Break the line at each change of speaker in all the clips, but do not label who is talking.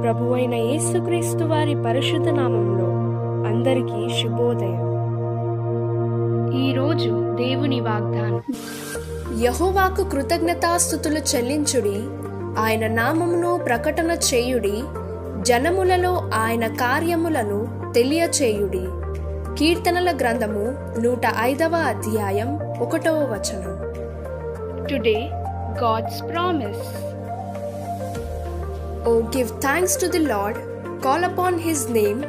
ప్రభువైన యేసుక్రీస్తు వారి పరిశుద్ధ నామంలో అందరికీ శుభోదయం. ఈరోజు దేవుని వాగ్దానం.
యెహోవాకు కృతజ్ఞతాస్తుతులు చెల్లించుడి, ఆయన నామమును ప్రకటన చేయుడి, జనములలో ఆయన కార్యములను తెలియచేయుడి. కీర్తనల గ్రంథము 105వ అధ్యాయం 1వ వచనం.
Today God's promise.
Oh, give thanks to the Lord, call upon his name,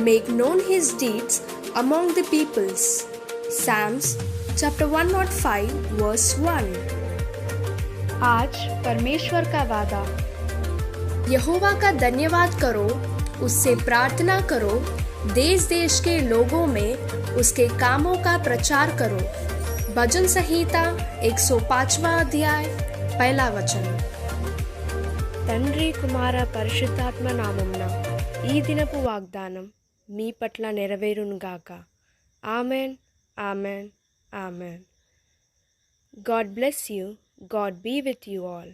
make known his deeds among the peoples. Psalms chapter 105 verse 1.
आज परमेश्वर का वादा.
यहोवा का धन्यवाद करो, उससे प्रार्थना करो, देश देश के लोगों में उसके कामों का प्रचार करो. भजन संहिता 105वां अध्याय 1ला वचन.
తండ్రి కుమార పరిశుద్ధాత్మ నామమున ఈ దినపు వాగ్దానం మీ పట్ల నెరవేరునుగాక. Amen, amen, amen. God bless you. God be with you all.